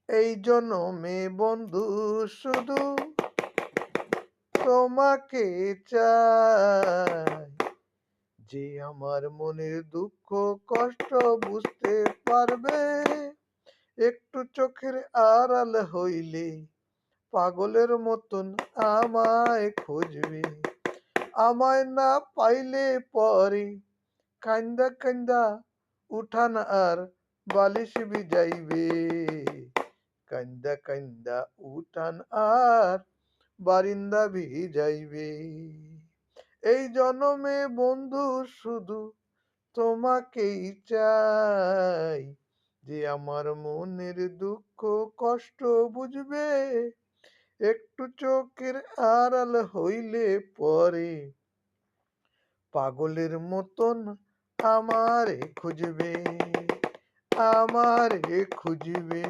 এই জনমে বন্ধু শুধু তোমাকে চাই, যে আমার মনের দুঃখ কষ্ট বুঝতে পারবে। একটু চোখের আড়াল হইলে পাগলের মতন আমায় খুঁজবে। আমায় না পাইলে পরে কান্দা কান্দা উঠান আর বালিশ ভিজাইবে। কান্দা কান্দা উঠান আর বারিন্দা ভিজাইবে। এই জনমে বন্ধু শুধু তোমাকেই চাই, যে আমার মনের দুঃখ কষ্ট বুঝবে। একটু চোখের আড়াল হইলে পরে পাগলের মতন আমারে খুঁজবে, আমারে খুঁজবে।